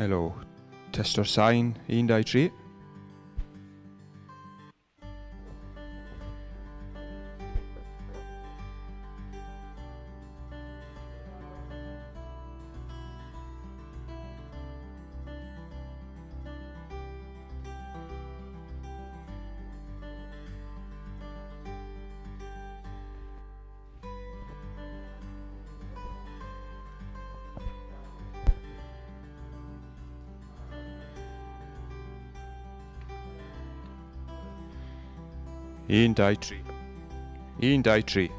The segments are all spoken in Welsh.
Helo. Testo'r sain. 1, 2, 3. Un, dau, tri. 1, 2, 3.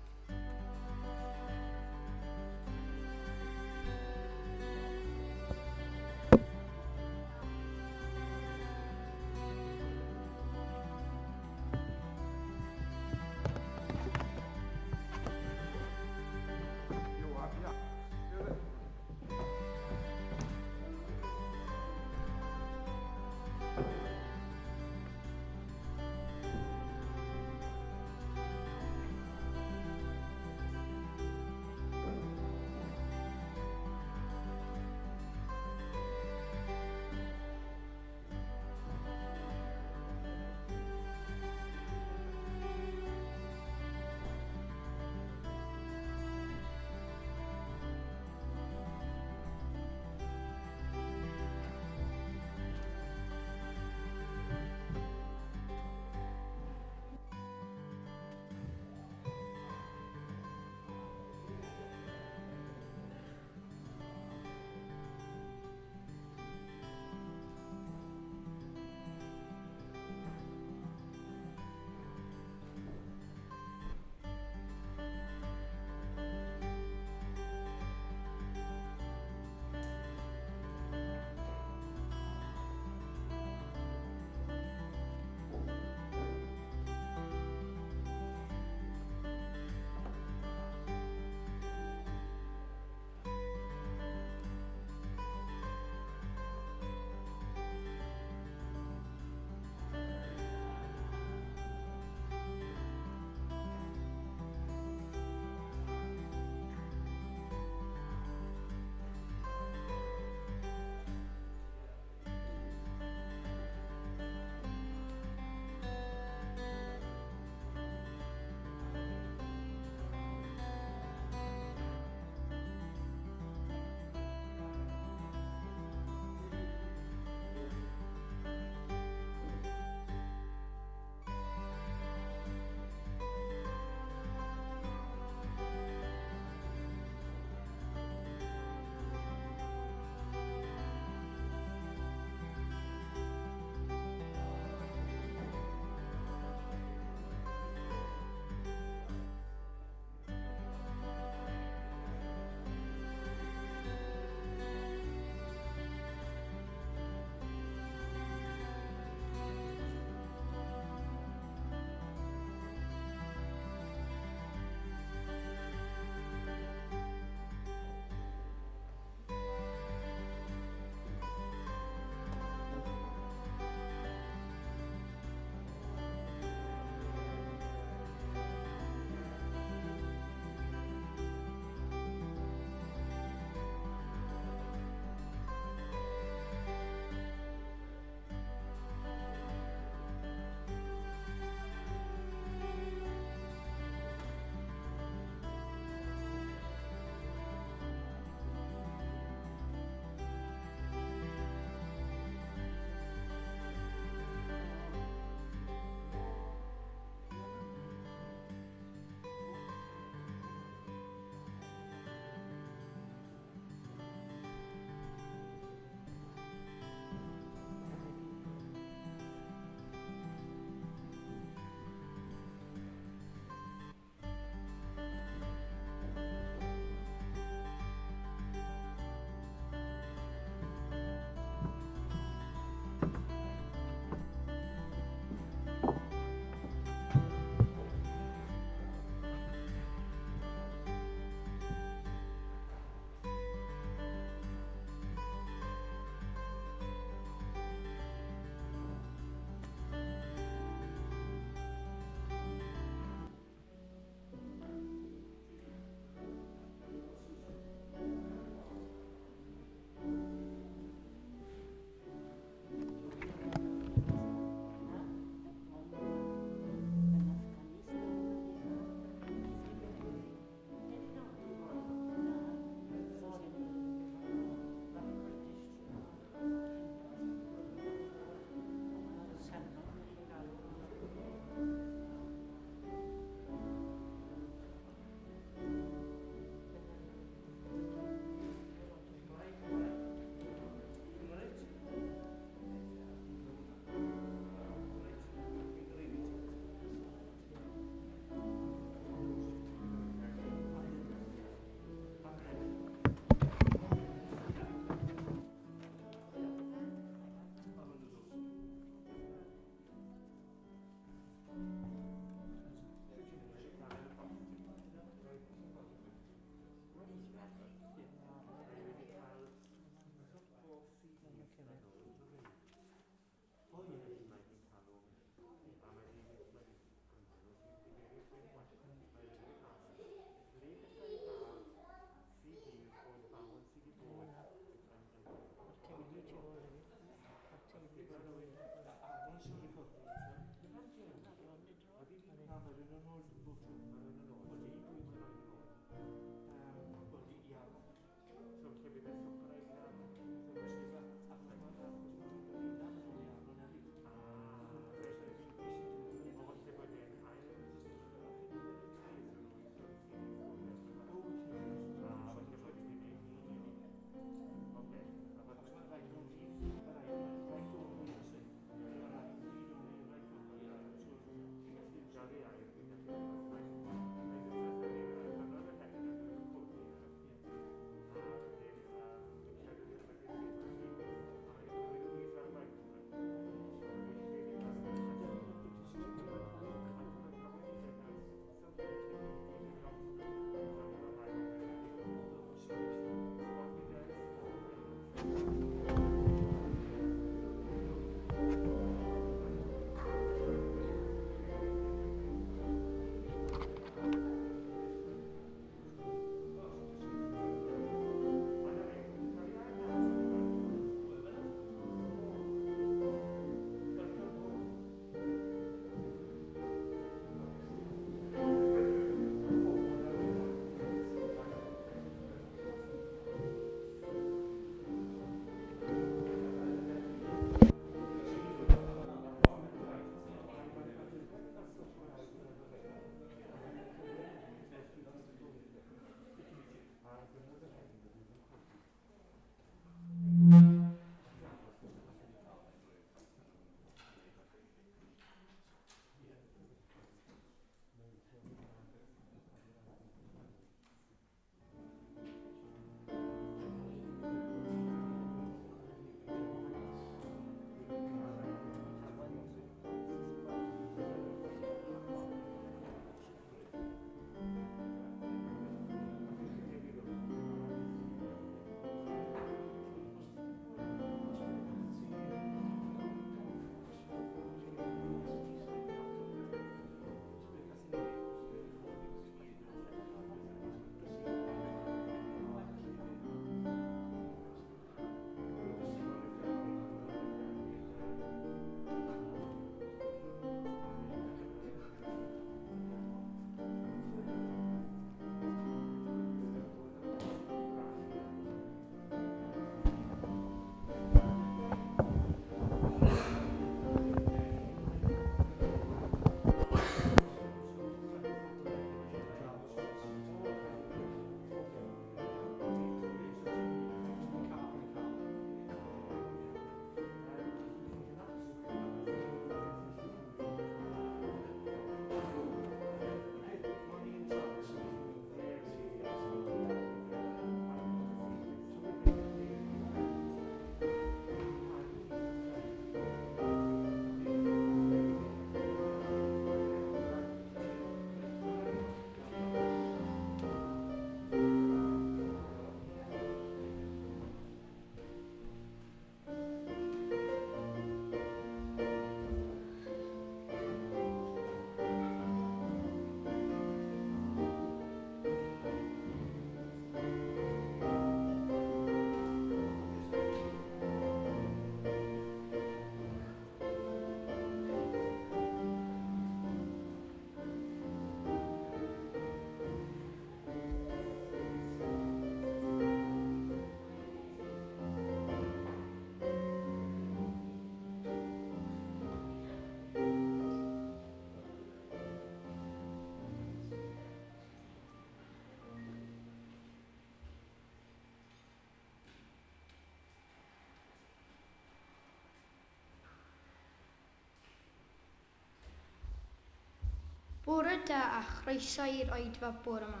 Bore da a chroeso i'r Oedfa bore yma.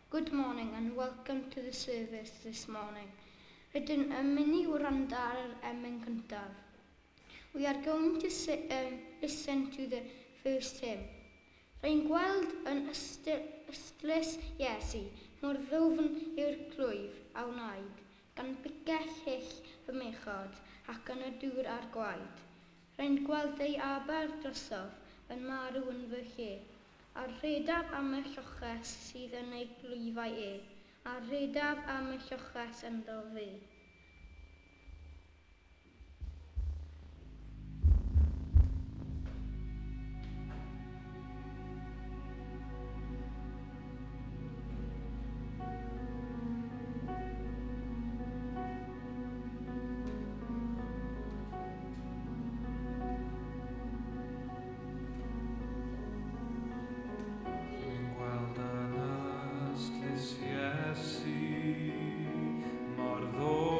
Good morning and welcome to the service this morning. Rydyn yn mynd i wrando ar yr emyn cyntaf. We are going to listen to the first hymn. Rhain gweld yn ystlys Iesu, mor ddwfn yw'r clwyf a wnaed, gan bigell hyll fy mechod ac yn y dŵr a'r gwaed. Rhain gweld ei aber drosoch yn marw yn fy lle, a'r rhedaf am y lloches sydd yn ei glwyfau a'r rhedaf am y lloches ynddo fe. Mor ddwfn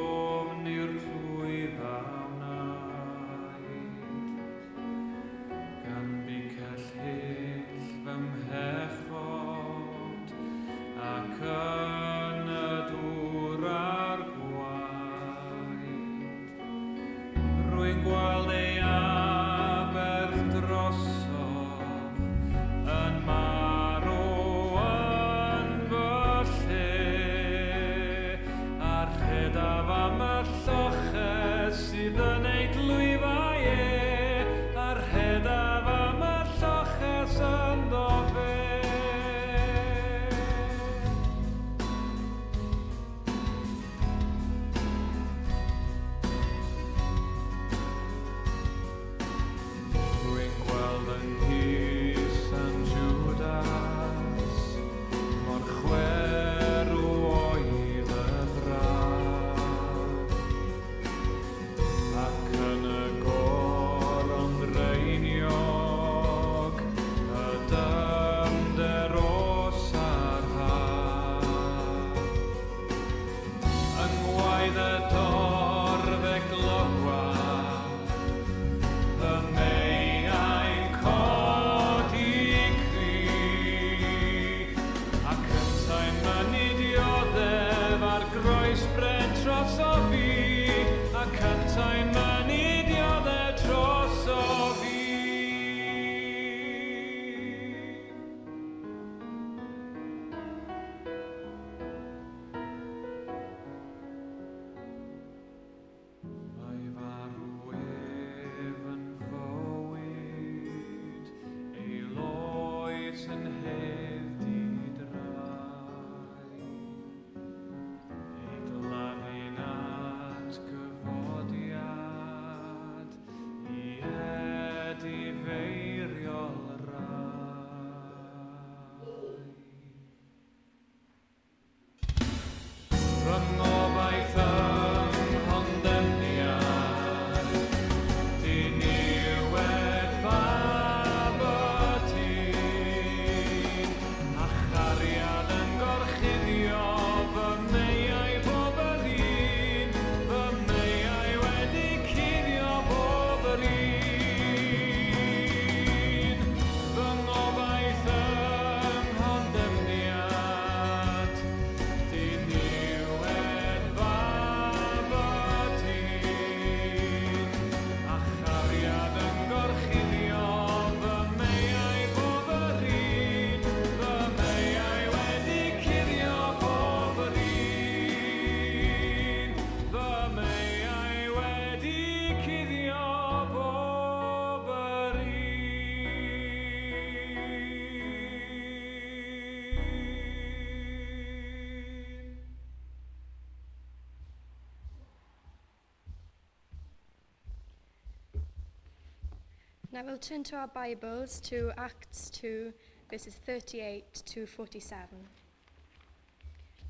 Now we'll turn to our Bibles to Acts 2, verses 38 to 47.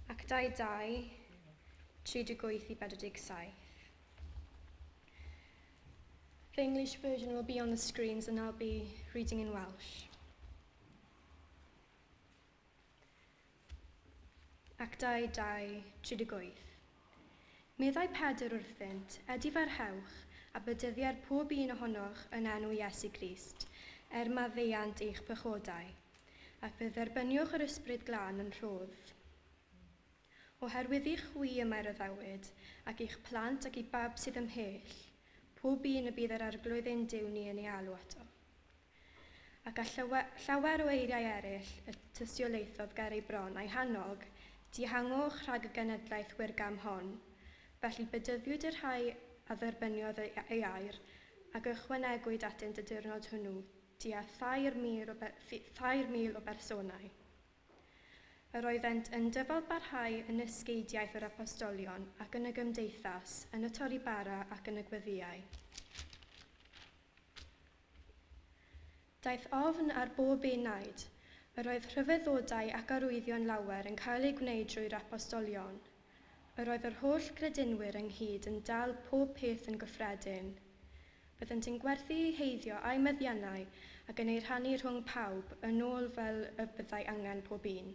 Actau 2, 38 i 47. The English version will be on the screens and I'll be reading in Welsh. Actau 2, 38. Meddai Pedr wrthynt, ydy fer Rhowch, a bydyddiad pob un ohonoch yn enw Iesu Grist, maddeuant eich pechodau, ac fe dderbyniwch yr ysbryd glân yn rhodd. Oherwydd i'ch wi yma'r addawyd, ac i'ch plant ac i bab sydd ymhell, pob un y bydd yr arglwydd ein Duw ni yn ei alw ato. Ac a llawer o eiriau eraill y tystiolaethodd ger ei bron a'i hannog, dihangwch rhag y genedlaeth wirgam hon, felly bydyddiwyd y rhai a dderbyniodd ei air, ac ychwanegwyd atynt y diwrnod hwnnw, tua 3,000 o bersonau. Yr oeddent yn dyfal barhau yn ysgeidiaeth yr apostolion ac yn y gymdeithas, yn y torri bara ac yn y gweddiau. Daeth ofn ar bob un naid, yr oedd rhyfeddodau ac arwyddion lawer yn cael ei gwneud drwy'r apostolion. Yr oedd yr holl credinwyr ynghyd yn dal pob peth yn gyffredin. Byddent yn gwerthu eu heiddio a'i meddiannau ac yn ei rhannu rhwng pawb yn ôl fel y byddai angen pob un.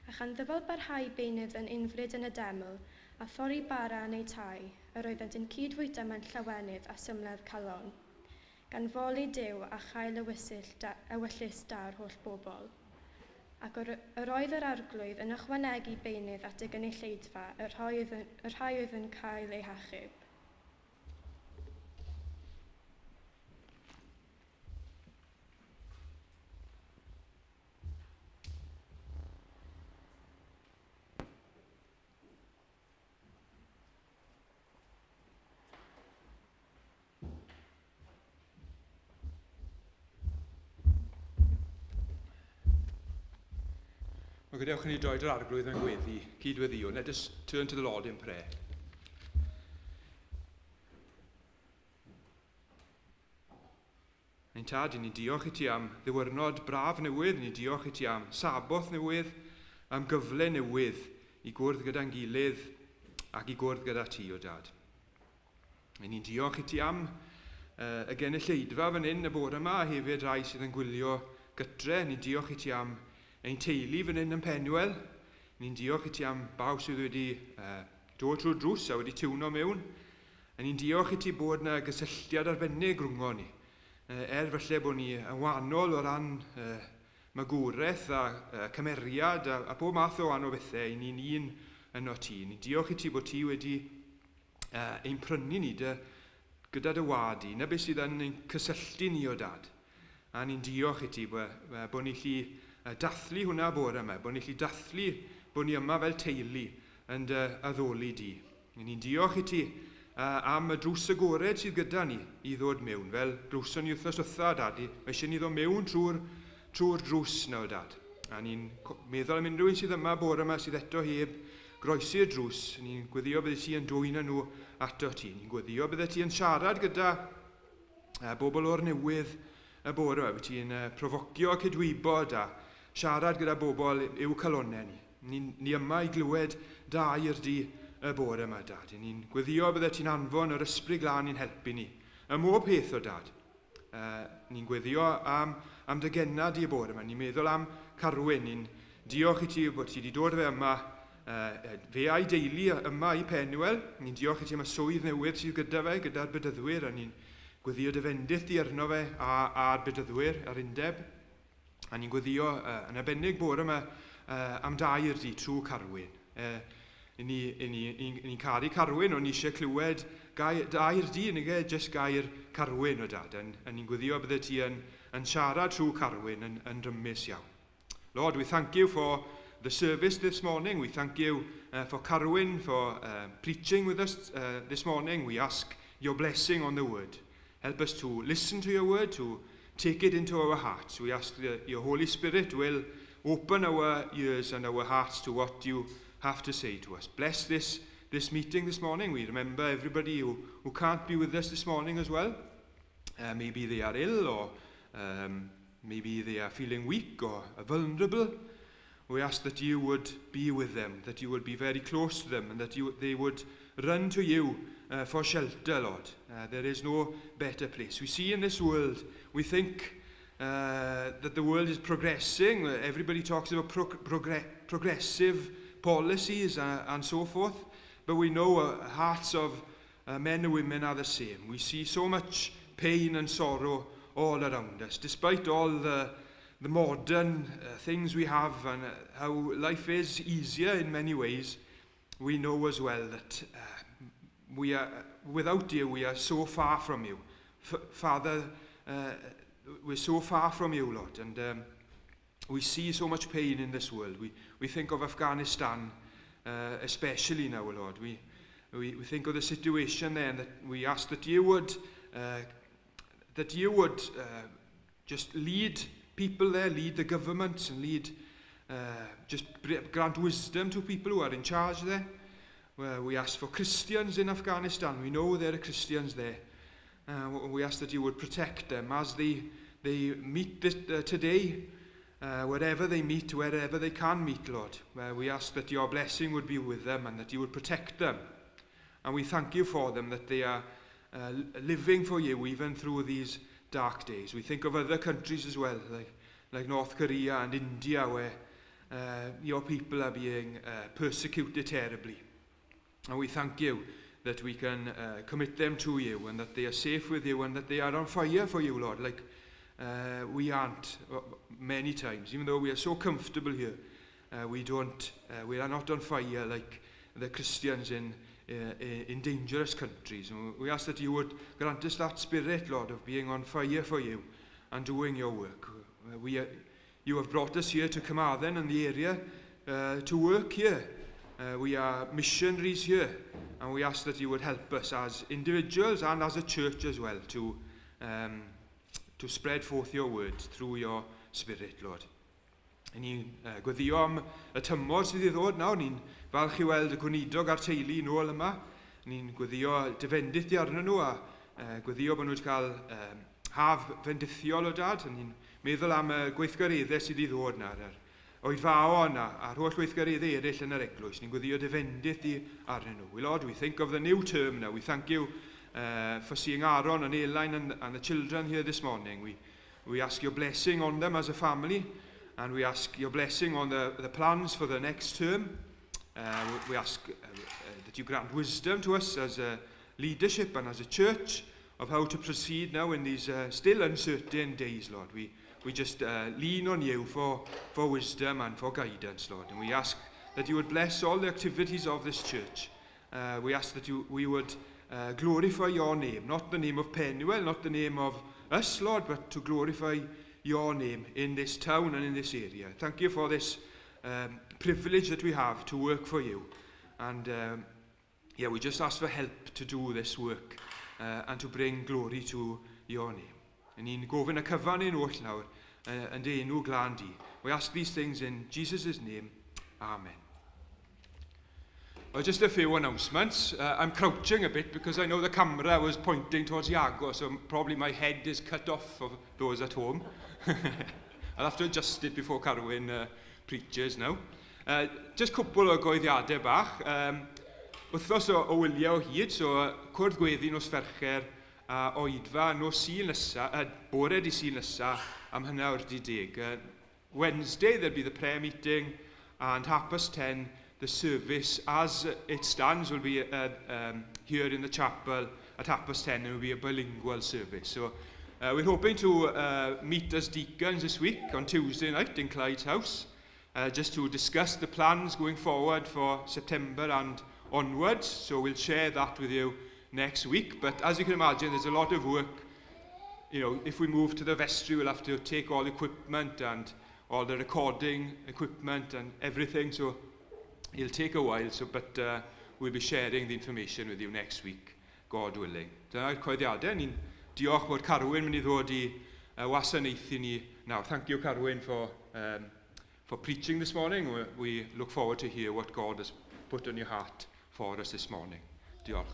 A chan ddyfal barhau beunydd yn unfryd yn y deml a thorri bara yn ei tai, yr oeddent yn cydfwyta mewn llawenydd a symledd calon, gan foli Duw a chael ewyllus da'r holl bobl. Ac yr oedd yr arglwydd yn ychwanegu beunydd at y gynulleidfa, yr rhai oedd yn cael eu hachub. Well, gadewch i ni droed yr arglwydd yn gweddi, cydweddion. Let us turn to the Lord in prayer. Ein tad, ni'n diolch i ti am ddiwrnod braf newydd, ni'n diolch i ti am saboth newydd, am gyfle newydd i gwrdd gyda'n gilydd ac i gwrdd gyda ti, o dad. Ni'n diolch i ti am y genulleidfa fan hyn y bore yma, a hefyd rai sydd yn gwylio gytre. Ni'n diolch i ti am ein teulu fan hyn yn Penwell. Ni'n diolch i ti am bawb sydd wedi dod trwy'r drws a wedi tiwno mewn. A ni'n diolch i ti bod yna gysylltiad arbennig rhwngno ni. Falle bod ni yn wahanol o ran magwraeth a cymeriad a bob math o wahanol bethau, i ni'n un yno ti. Ni'n diolch i ti bod ti wedi ein prynu ni gyda dy wadi, na beth sydd yn ein cysylltu ni o dad. A ni'n diolch i ti bod ni'n lli dathlu hwnna bore yma, bod ni'n lli dathlu bod ni yma fel teulu yn addoli di. Ni'n diolch i ti am y drws agored sydd gyda ni i ddod mewn, fel drwson ni wrthnos wrtha, dad. Mae eisiau ni ddod mewn trwy'r drws na, o dad. A ni'n meddwl am unrhyw un sydd yma bore yma sydd eto heb groesi'r drws. Ni'n gweddio bydde ti yn dwy'n nhw ato ti. Ni'n gweddio bydde ti yn siarad gyda bobl o'r newydd y bore yma. Bydde ti'n profocio cydwybod a siarad gyda bobl i'w calonau ni. Ni yma i glywed dair di y bore yma, dad. Ni'n gweddio bydde ti'n anfon yr ysbryd glân i'n helpu ni. Y mob peth o dad. Ni'n gweddio am dy genad i y bore yma. Ni'n meddwl am Carwyn. Ni'n diolch i ti bod ti wedi dod fe yma, fe a'i deulu yma i Penwell. Ni'n diolch i ti am y swydd newydd sydd gyda fe, gyda'r bydyddwyr. A ni'n gweddio dy fendith di arno fe a'r bydyddwyr, a'r undeb. A ni'n gweddio yn arbennig bore yma am dair di trwy Carwyn. Ni'n caru Carwyn, ond ni eisiau clywed dair di, neu jyst gair Carwyn o dad. A ni'n gweddio bydde ti yn siarad trwy Carwyn yn rymus iawn. Lord, we thank you for the service this morning. We thank you for Carwyn, for preaching with us this morning. We ask your blessing on the word. Help us to listen to your word, to take it into our hearts. We ask that your Holy Spirit will open our ears and our hearts to what you have to say to us. Bless this meeting this morning. We remember everybody who can't be with us this morning as well. Maybe they are ill, or maybe they are feeling weak or vulnerable. We ask that you would be with them, that you would be very close to them, and that they would run to you for shelter, Lord. There is no better place. We see in this world, we think that the world is progressing. Everybody talks about progressive policies and so forth. But we know hearts of men and women are the same. We see so much pain and sorrow all around us. Despite all the modern things we have and how life is easier in many ways, we know as well that we are, without you, we are so far from you. Father, we're so far from you, Lord, and we see so much pain in this world. We think of Afghanistan, especially now, Lord. We think of the situation there, and that we ask that you would just lead people there, lead the governments, and just grant wisdom to people who are in charge there. We ask for Christians in Afghanistan. We know there are Christians there. We ask that you would protect them as they meet today, wherever they meet, wherever they can meet, Lord. We ask that your blessing would be with them and that you would protect them. And we thank you for them, that they are living for you even through these dark days. We think of other countries as well, like North Korea and India, where your people are being persecuted terribly. And we thank you that we can commit them to you, and that they are safe with you, and that they are on fire for you, Lord, like we aren't many times. Even though we are so comfortable here, we are not on fire like the Christians in dangerous countries. And we ask that you would grant us that spirit, Lord, of being on fire for you and doing your work. You have brought us here to Carmarthen and the area to work here. We are missionaries here, and we ask that you would help us as individuals and as a church as well to spread forth your word through your spirit, Lord. Ni'n gweddio am y tymor sydd I ddod nawr. Ni'n falch I weld y gweinidog a'r teulu nôl yma. Ni'n gweddio defendith di arnyn nhw, a gweddio bod nhw wedi cael haf fendithiol o dad. Ni'n meddwl am y gweithgareddau sydd I ddod nawr, Oedfa a'r holl weithgareddau eraill yn yr eglwys. Ni'n gweddio defendith di arnyn nhw. Lord, we think of the new term now. We thank you for seeing Aaron and Elaine and the children here this morning. We ask your blessing on them as a family, and we ask your blessing on the plans for the next term. We ask that you grant wisdom to us as a leadership and as a church of how to proceed now in these still uncertain days, Lord. We just lean on you for wisdom and for guidance, Lord. And we ask that you would bless all the activities of this church. We ask that we would glorify your name, not the name of Pennywell, not the name of us, Lord, but to glorify your name in this town and in this area. Thank you for this privilege that we have to work for you. And we just ask for help to do this work and to bring glory to your name. And ni'n gofyn y cyfan i'n oll nawr, yn dy enw glân di. We ask these things in Jesus' name. Amen. Well, just a few announcements. I'm crouching a bit because I know the camera was pointing towards Iago, so probably my head is cut off for those at home. I'll have to adjust it before Carwyn preaches now. Just cwpl o goeddiadau bach. Wythnos o wylio o hyd, so cwrdd gweddi nos Fercher a Oedfa nos Sul nesa, bore di Sul nesa am hynna o'r 10. Wednesday there'll be the prayer meeting, and 10:30 the service as it stands will be here in the chapel at 10:30, and it will be a bilingual service. So we're hoping to meet as deacons this week on Tuesday night in Clyde's house, just to discuss the plans going forward for September and onwards. So we'll share that with you next week. But as you can imagine, there's a lot of work. You know, if we move to the vestry, we'll have to take all the equipment and all the recording equipment and everything. So it'll take a while. But we'll be sharing the information with you next week, God willing. Dyna'r coeddiadau. Ni'n diolch bod Carwyn mynd I ddod I wasanaethu ni now. Thank you, Carwyn, for preaching this morning. We look forward to hear what God has put on your heart for us this morning. Diolch.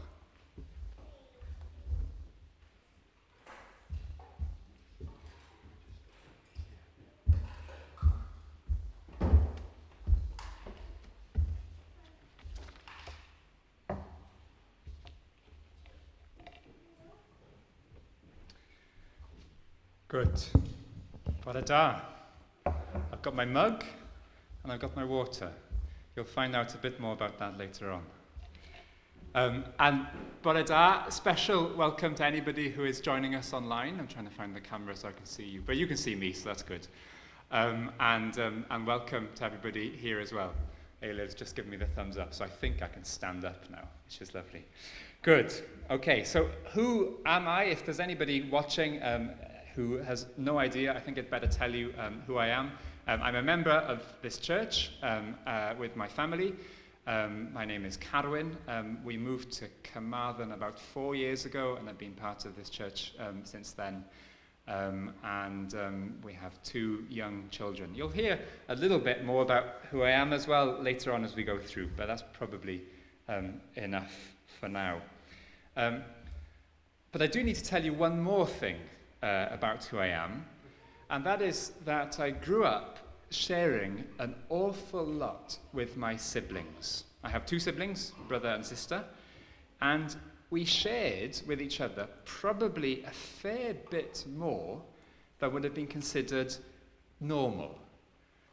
Good. Bore da. I've got my mug and I've got my water. You'll find out a bit more about that later on. And bore da, special welcome to anybody who is joining us online. I'm trying to find the camera so I can see you, but you can see me, so that's good. And welcome to everybody here as well. Aled's just given me the thumbs up, so I think I can stand up now, which is lovely. Good. Okay, so who am I? If there's anybody watching who has no idea, I think I'd better tell you who I am. I'm a member of this church with my family. My name is Carwyn. We moved to Carmarthen about 4 years ago, and I've been part of this church since then. We have 2 young children. You'll hear a little bit more about who I am as well later on as we go through, but that's probably enough for now. But I do need to tell you one more thing about who I am, and that is that I grew up sharing an awful lot with my siblings. I have 2 siblings, brother and sister, and we shared with each other probably a fair bit more than would have been considered normal.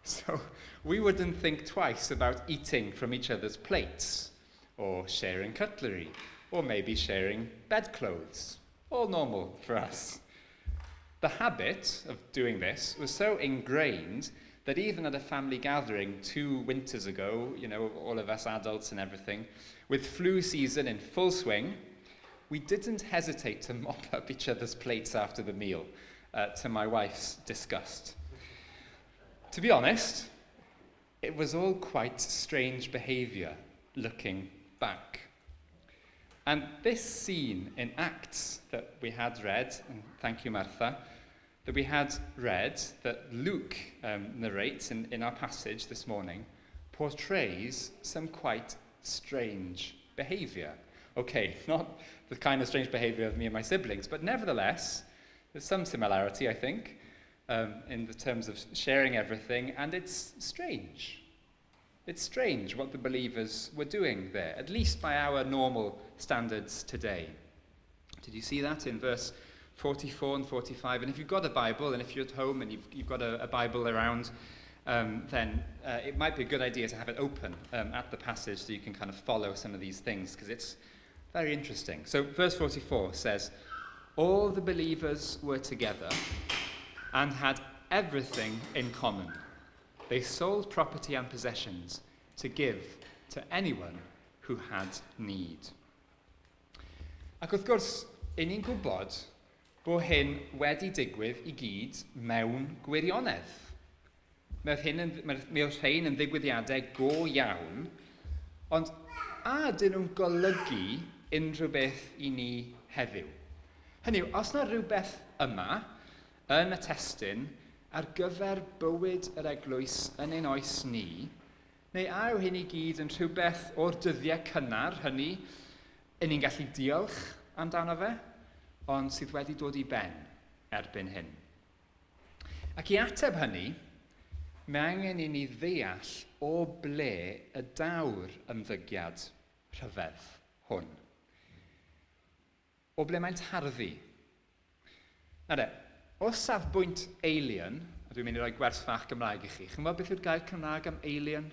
So we wouldn't think twice about eating from each other's plates, or sharing cutlery, or maybe sharing bedclothes. All normal for us. The habit of doing this was so ingrained that even at a family gathering 2 winters ago, all of us adults and everything, with flu season in full swing, we didn't hesitate to mop up each other's plates after the meal, to my wife's disgust. To be honest, it was all quite strange behaviour, looking back. And this scene in Acts that we had read, and thank you, Martha, that we had read, that Luke narrates in our passage this morning, portrays some quite strange behaviour. Okay, not the kind of strange behaviour of me and my siblings, but nevertheless, there's some similarity, I think, in the terms of sharing everything, and it's strange. It's strange what the believers were doing there, at least by our normal standards today. Did you see that in verse 44 and 45? And if you've got a Bible, and if you're at home and you've got a Bible around, then it might be a good idea to have it open at the passage so you can kind of follow some of these things, because it's very interesting. So verse 44 says, "All the believers were together and had everything in common. They sold property and possessions to give to anyone who had need." Ac wrth gwrs, 'yn ni'n gwybod bod hyn wedi digwydd I gyd mewn gwirionedd. Mae'r rhain yn ddigwyddiadau go iawn, ond a dyn nhw'n golygu unrhyw beth I ni heddiw. Hynny yw, os yna rhywbeth yma yn y testun ar gyfer bywyd yr eglwys yn ein oes ni, neu a yw hyn I gyd yn rhywbeth o'r dyddiau cynnar, hynny, ni'n gallu diolch amdano fe, ond sydd wedi dod I ben erbyn hyn. Ac I ateb hynny, mae angen I ni ddeall o ble y daw'r ymddygiad rhyfedd hwn. O ble mae'n tarddu. Nawr o safbwynt alien, a dwi'n mynd I roi gwerthfach Gymraeg I chi, chi'n gwybod beth yw'r gair Cymraeg am alien?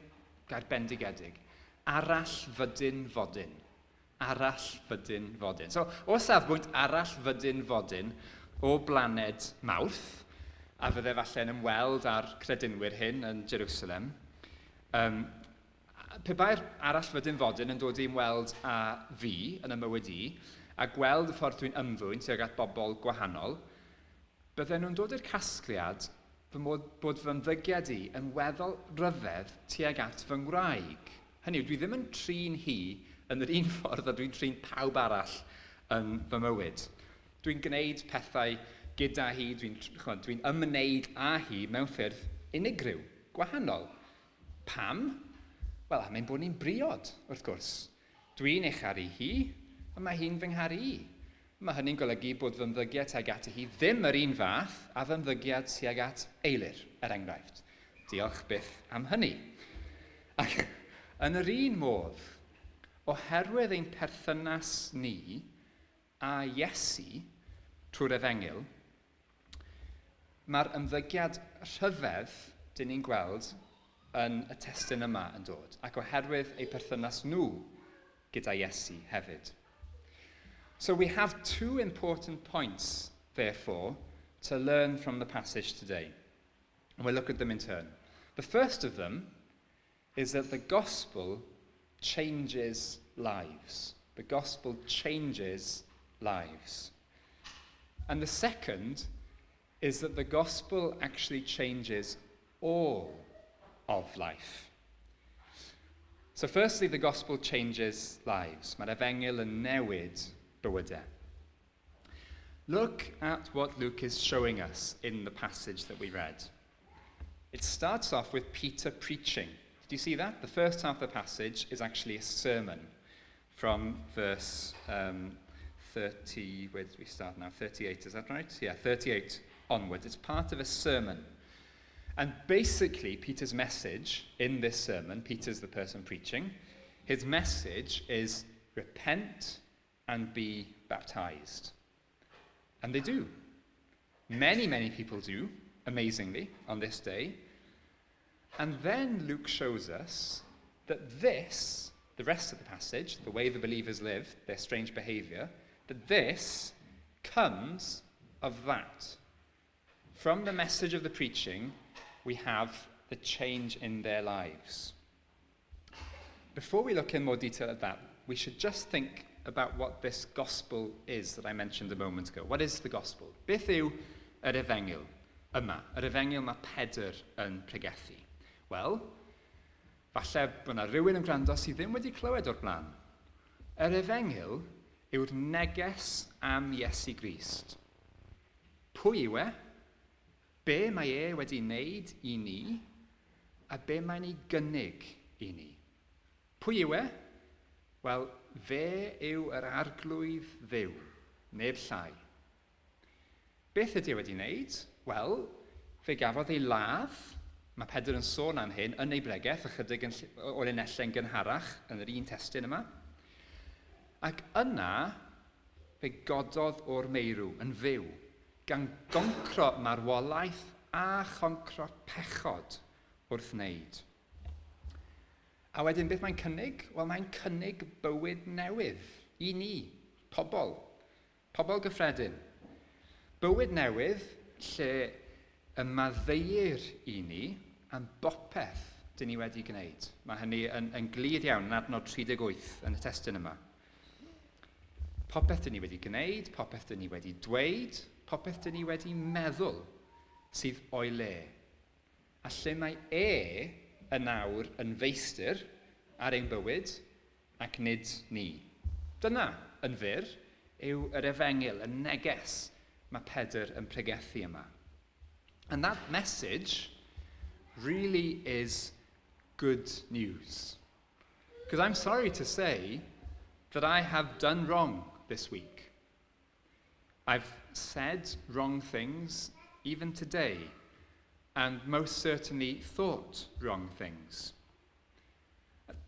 Gair bendigedig. Arall fydyn fodyn. Arall fydyn fodyn. So, o safbwynt arall fydyn fodyn o blaned Mawrth, a fydde falle yn ymweld â'r credinwyr hyn yn Jerusalem, pe bai'r arall fydyn fodyn yn dod I ymweld â fi yn y mywyd I, a gweld y ffordd dwi'n ymddwyn tuag at bobl gwahanol, bydden nhw'n dod i'r casgliad bod fy ymddygiad I yn weddol ryfedd tuag at fy ngwraig. Hynny yw, dwi ddim yn trin hi yn yr un ffordd a dwi'n trin pawb arall yn fy mywyd. Dwi'n gwneud pethau gyda hi, dwi'n ymwneud â hi mewn ffyrdd unigryw, gwahanol. Pam? Wel, am ein bod ni'n briod, wrth gwrs. Dwi'n echaru hi, a mae hi'n fy ngharu I. Mae hynny'n golygu bod fy ymddygiad tuag at hi ddim yr un fath a fy ymddygiad tuag at Eilir, enghraifft. Diolch byth am hynny. Ac yn yr un modd, oherwydd ein perthynas ni a Iesu trwy'r Efengyl, mae'r ymddygiad rhyfedd dyn ni'n gweld yn y testun yma yn dod, ac oherwydd eu perthynas nhw gyda Iesu hefyd. So we have two important points, therefore, to learn from the passage today. And we'll look at them in turn. The first of them is that the gospel changes lives. The gospel changes lives. And the second is that the gospel actually changes all of life. So firstly, the gospel changes lives. Mae'r Efengyl yn newid bywydau. Look at what Luke is showing us in the passage that we read. It starts off with Peter preaching. Do you see that? The first half of the passage is actually a sermon from verse 30, where did we start now? 38, is that right? Yeah, 38 onwards. It's part of a sermon. And basically, Peter's message in this sermon, Peter's the person preaching, his message is repent and be baptized. And they do. Many, many people do, amazingly, on this day. And then Luke shows us that this, the rest of the passage, the way the believers live, their strange behavior, that this comes of that. From the message of the preaching, we have the change in their lives. Before we look in more detail at that, we should just think about what this gospel is that I mentioned a moment ago. What is the gospel? Beth yw yr Efengyl yma? Yr Efengyl mae Pedr yn pregethu. Wel, falle bod yna rhywun yn gwrando sydd ddim wedi clywed o'r blaen. Yr Efengyl yw'r neges am Iesu Grist. Pwy yw e? Be mae e wedi wneud i ni, a be mae'n ei gynnig i ni. Pwy yw e? Wel, fe yw yr arglwydd dduw, neb llai. Beth ydy e wedi wneud? Wel, fe gafodd ei ladd, mae Pedr yn sôn am hyn yn ei bregeth, ychydig o'r unelle'n gynharach yn yr un testun yma. Ac yna, fe gododd o'r meirw yn fyw, gan goncro marwolaeth a choncro pechod wrth wneud. A wedyn beth mae'n cynnig? Wel, mae'n cynnig bywyd newydd i ni, pobl gyffredin. Bywyd newydd lle y maddeuir i ni am bopeth dyn ni wedi gwneud. Mae hynny yn glid iawn yn adnod 38 yn y testun yma. Popeth dyn ni wedi gwneud, popeth dyn ni wedi dweud, popeth dyn ni wedi meddwl sydd o'i le. A lle mae y nawr yn feistr ar ein bywyd ac nid ni. Dyna yn fyr yw yr Efengyl, y neges mae Pedr yn pregethu yma. And that message really is good news. Because I'm sorry to say that I have done wrong this week. I've said wrong things even today, and most certainly thought wrong things.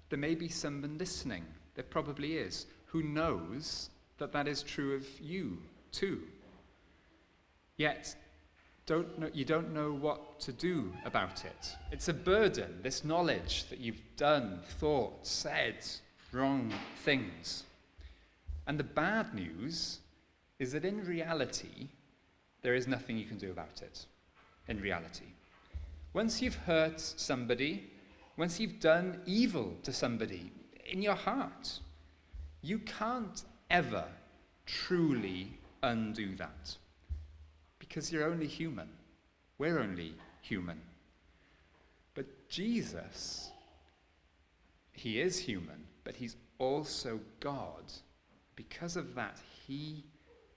There may be someone listening, there probably is, who knows that that is true of you too. Yet, you don't know what to do about it. It's a burden, this knowledge that you've done, thought, said wrong things. And the bad news is that in reality, there is nothing you can do about it. In reality. Once you've hurt somebody, once you've done evil to somebody in your heart, you can't ever truly undo that. Because you're only human. We're only human. But Jesus, he is human, but he's also God. Because of that, he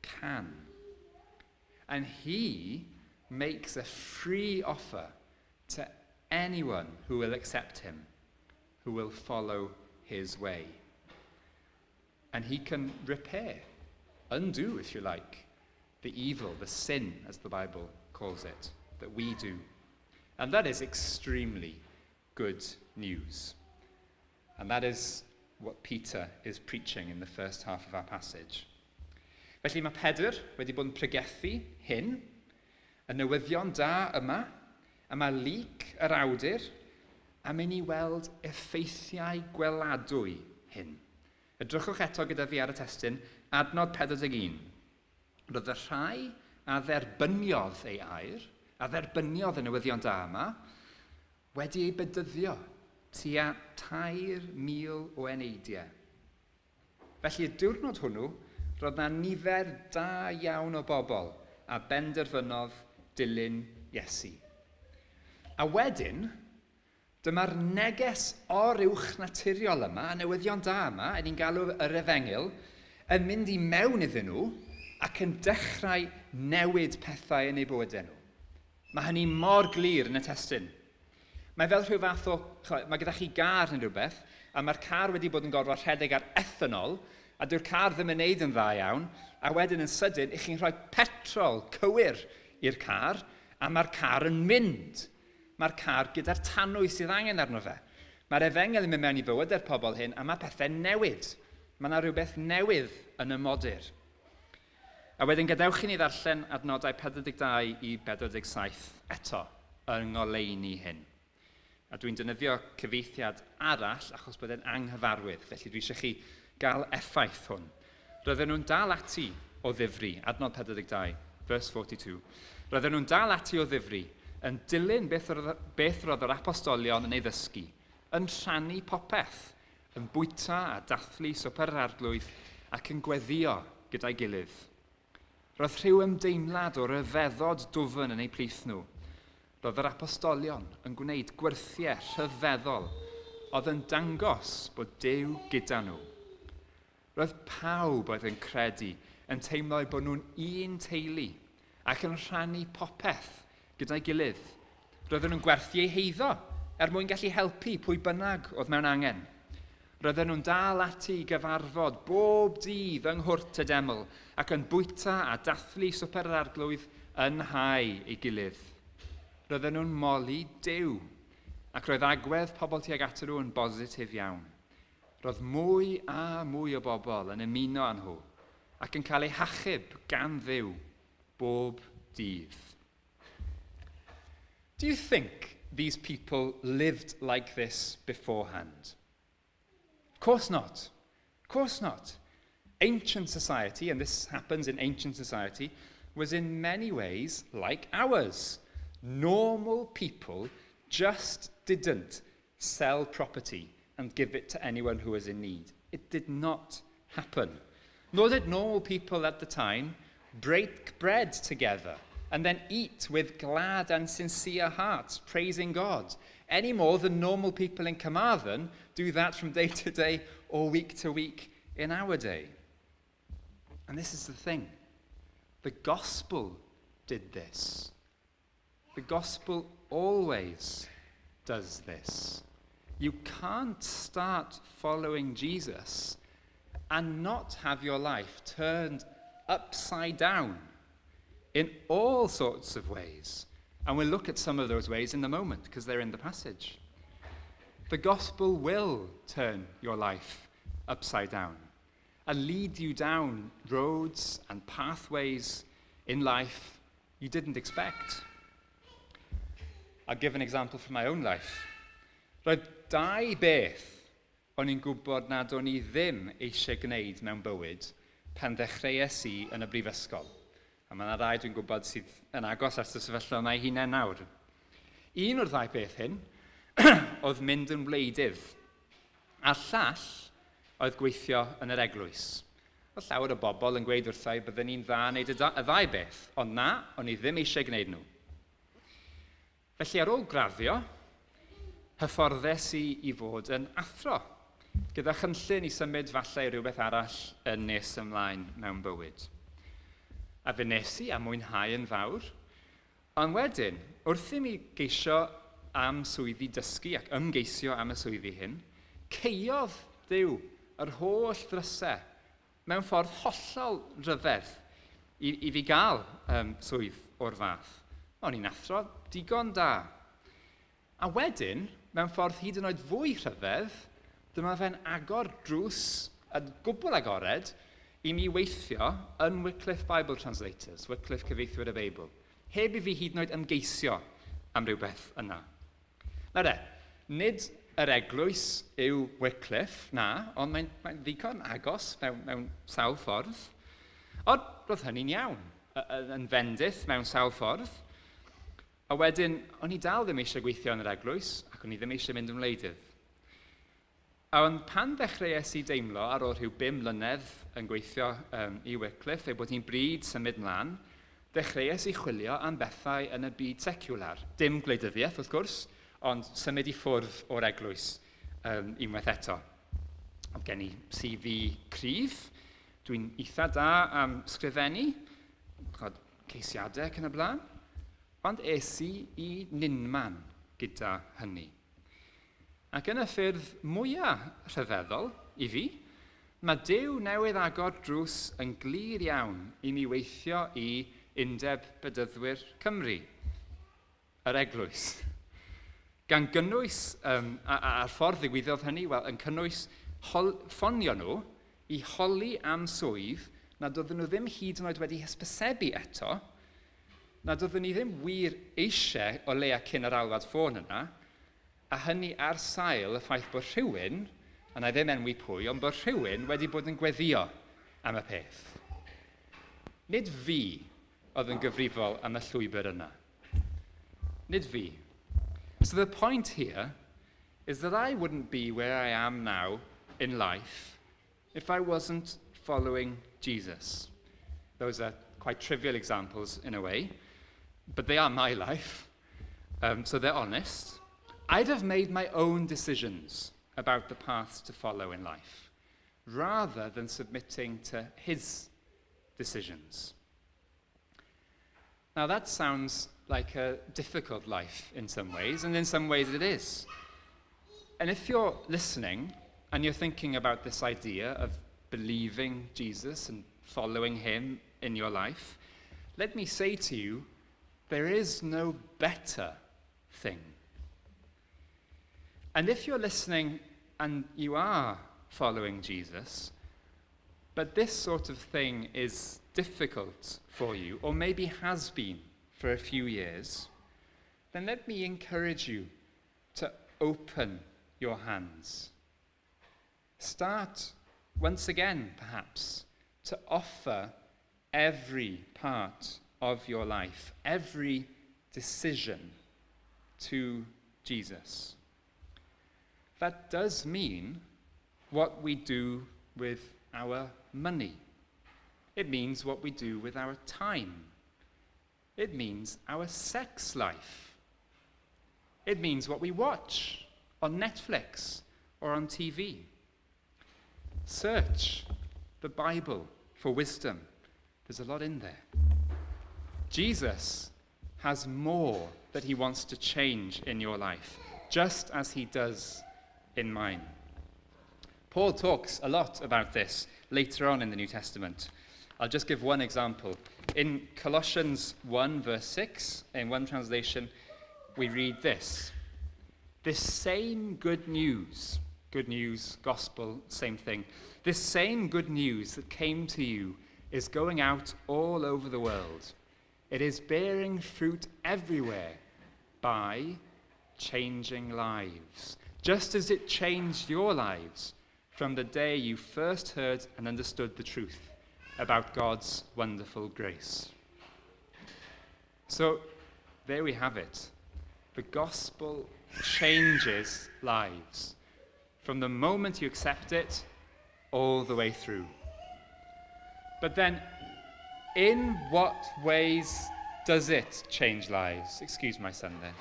can. And he makes a free offer to anyone who will accept him, who will follow his way. And he can repair, undo, if you like, the evil, the sin, as the Bible calls it, that we do. And that is extremely good news. And that is what Peter is preaching in the first half of our passage. Felly mae Pedr wedi bod yn pregethu hyn y newyddion da yma, a mae lyg yr awdur am mynd i weld effeithiau gweladwy hyn. Edrychwch eto gyda fi ar y testun, adnod 41. Roedd y rhai a dderbyniodd ei air, a dderbyniodd y newyddion da yma, wedi ei bedyddio tua 3,000 o eneidiau. Felly, y diwrnod hwnnw, roedd yna nifer da iawn o bobl a benderfynodd dilyn Iesu. A wedyn, dyma'r neges o'r uwch naturiol yma, y newyddion da yma, ni'n galw yr Efengil, yn mynd i mewn iddyn nhw ac yn dechrau newid pethau yn eu bywydau nhw. Mae hynny mor glir yn y testun. Mae fel rhyw fath o, mae gyda chi gar neu rhywbeth, a mae'r car wedi bod yn gorfod rhedeg ar ethanol, a dyw'r car ddim yn neud yn dda iawn, a wedyn yn sydyn, chi'n rhoi petrol cywir i'r car, a mae'r car yn mynd. Mae'r car gyda'r tanwy sydd angen arno fe. Mae'r Efengil yn mynd mewn i bywydau'r pobl hyn, a mae pethau newid. Mae yna rhywbeth newydd yn y modur. A wedyn gadewch i ni ddarllen adnodau 42 i 47 eto yng ngoleuni hyn. A dwi'n defnyddio cyfieithiad arall achos bod e'n anghyfarwydd, felly dwi eisiau chi gael effaith hwn. Roedden nhw'n dal ati o ddifri, adnod 42, verse 42. Roedden nhw'n dal ati o ddifri, yn dilyn beth roedd yr apostolion yn ei ddysgu, yn rhannu popeth, yn bwyta a dathlu swper yr arglwydd ac yn gweddio gyda'i gilydd. Roedd rhyw ymdeimlad o ryfeddod dwfn yn eu plith nhw. Roedd yr apostolion yn gwneud gwyrthiau rhyfeddol oedd yn dangos bod Duw gyda nhw. Roedd pawb oedd yn credu yn teimlo bod nhw'n un teulu ac yn rhannu popeth gyda'i gilydd. Roedden nhw'n gwerthu eu heiddo mwyn gallu helpu pwy bynnag oedd mewn angen. Roedden nhw'n dal ati i gyfarfod bob dydd yng Nghwrt y Deml ac yn bwyta a dathlu swper yr arglwydd yn hau ei gilydd. Roedden nhw'n moli Duw ac roedd agwedd pobl tuag atyn nhw yn bositif iawn. Roedd mwy a mwy o bobl yn ymuno â nhw ac yn cael eu hachub gan Dduw bob dydd. Do you think these people lived like this beforehand? Of course not. Of course not. Ancient society, and this happens in ancient society, was in many ways like ours. Normal people just didn't sell property and give it to anyone who was in need. It did not happen. Nor did normal people at the time break bread together and then eat with glad and sincere hearts, praising God, any more than normal people in Carmarthen do that from day to day or week to week in our day. And this is the thing. The gospel did this. The gospel always does this. You can't start following Jesus and not have your life turned upside down in all sorts of ways. And we'll look at some of those ways in a moment because they're in the passage. The gospel will turn your life upside down and lead you down roads and pathways in life you didn't expect. I'll give an example from my own life. Roedd dau beth o'n i'n gwybod nad o'n i ddim eisiau gwneud mewn bywyd pan dechreuais i yn y brifysgol. A mae yna rai dwi'n gwybod sydd yn agos at y sefyllfa yma ei hunain nawr. Un o'r ddau beth hyn oedd mynd yn wleidydd, a'r llall oedd gweithio yn yr eglwys. Oedd llawer o bobl yn gweud wrthai bydden ni'n dda wneud y ddau beth, ond na, o'n i ddim eisiau gwneud nhw. Felly ar ôl graddio, hyfforddes i fod yn athro, gyda chynllun i symud falle i rhywbeth arall yn nes ymlaen mewn bywyd. A fe nes i am mwynhau yn fawr, ond wedyn, wrth i mi geisio am swyddi dysgu ac ymgeisio am y swyddi hyn, ceiodd Duw yr holl ddrysau mewn ffordd hollol ryfedd i fi gael swydd o'r fath. O'n i'n athro digon da. A wedyn, mewn ffordd hyd yn oed fwy rhyfedd, dyma fe'n agor drws a gwbl agored i mi weithio yn Wycliffe Bible Translators, Wycliffe cyfieithwyr y Beibl. heb i fi hyd yn oed ymgeisio am rhywbeth yna. Na de, nid yr eglwys yw Wycliffe, na, ond mae'n ddigon agos mewn sawl ffordd. Ond roedd hynny'n iawn, yn fendith mewn sawl ffordd. A wedyn, o'n i dal ddim eisiau gweithio yn yr eglwys, ac o'n i ddim eisiau mynd yn wleidydd. A ond pan ddechreuais i deimlo ar ôl rhyw 5 mlynedd yn gweithio i Wycliffe, ei bod hi'n bryd symud mlaen, dechreuais i chwilio am bethau yn y byd seciwlar. Dim gwleidyddiaeth, wrth gwrs, ond symud i ffwrdd o'r eglwys unwaith eto. Oedd gen i CV cryf, dwi'n eitha da am sgrifennu, ceisiadau ac yn y blaen, ond es i nunman gyda hynny. Ac yn y ffyrdd mwyaf rhyfeddol i fi, mae Duw newydd agor drws yn glir iawn i mi weithio i Undeb Bedyddwyr Cymru, yr eglwys. Gan gynnwys, a'r ffordd ddigwyddodd hynny, wel, yn cynnwys ffonio nhw i holi am swydd nad oedden nhw ddim hyd yn oed wedi hysbysebu eto, nad oedden ni ddim wir eisiau o leia cyn yr alwad ffôn yna, a hynny ar sail y ffaith bod rhywun, a na ddim enwi pwy, ond bod rhywun wedi bod yn gweddio am y peth. Nid fi oedd yn gyfrifol am y llwybr yna. Nid fi. So the point here is that I wouldn't be where I am now in life if I wasn't following Jesus. Those are quite trivial examples in a way, but they are my life, so they're honest. I'd have made my own decisions about the paths to follow in life, rather than submitting to his decisions. Now that sounds like a difficult life in some ways, and in some ways it is. And if you're listening and you're thinking about this idea of believing Jesus and following him in your life, let me say to you, there is no better thing. And if you're listening and you are following Jesus, but this sort of thing is difficult for you, or maybe has been for a few years, then let me encourage you to open your hands. Start once again, perhaps, to offer every part of your life, every decision to Jesus. That does mean what we do with our money. It means what we do with our time. It means our sex life. It means what we watch on Netflix or on TV. Search the Bible for wisdom. There's a lot in there. Jesus has more that he wants to change in your life, just as he does in mine. Paul talks a lot about this later on in the New Testament. I'll just give one example. In Colossians 1, verse 6, in one translation, we read this. This same good news, gospel, same thing. This same good news that came to you is going out all over the world. It is bearing fruit everywhere by changing lives, just as it changed your lives from the day you first heard and understood the truth about God's wonderful grace. So, there we have it. The gospel changes lives from the moment you accept it all the way through. But then, in what ways does it change lives? Excuse my son there.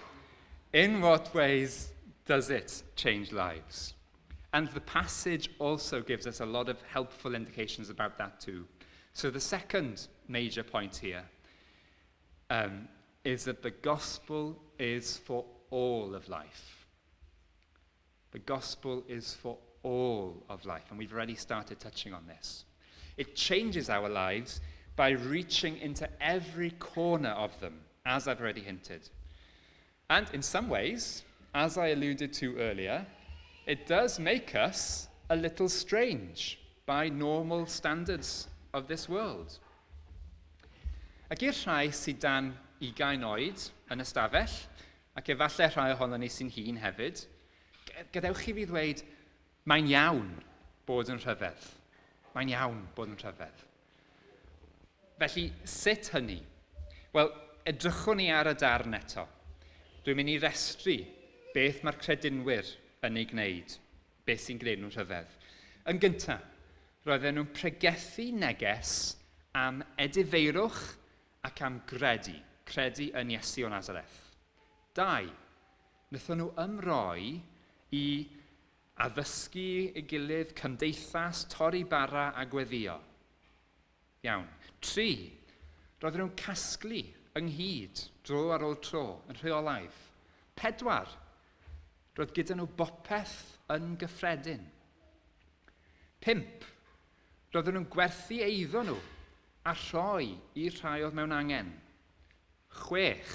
In what ways does it change lives? And the passage also gives us a lot of helpful indications about that too. So the second major point here is that the gospel is for all of life. The gospel is for all of life, and we've already started touching on this. It changes our lives by reaching into every corner of them, as I've already hinted. And in some ways, as I alluded to earlier, it does make us a little strange by normal standards of this world. Ac i'r rhai sydd dan 20 oed yn y stafell, ac efallai rhai ohono ni sy'n hŷn hefyd, gadewch chi fi ddweud, mae'n iawn bod yn rhyfedd. Mae'n iawn bod yn rhyfedd. Felly, sut hynny? Wel, edrychwn ni ar y darn eto. Dwi'n mynd i restru beth mae'r credinwyr yn ei gwneud, beth sy'n gwneud nhw'n rhyfedd. Yn gyntaf, roedden nhw'n pregethu neges am edifeirwch ac am credu yn Iesu o Nazareth. 2, wnaethon nhw ymroi i addysgu ei gilydd, cymdeithas, torri bara a gweddio. Iawn. 3, roedden nhw'n casglu ynghyd, dro ar ôl tro, yn rheolaidd. 4, roedd gyda nhw bopeth yn gyffredin. 5, roedden nhw'n gwerthu eiddo nhw a rhoi i rhai oedd mewn angen. 6,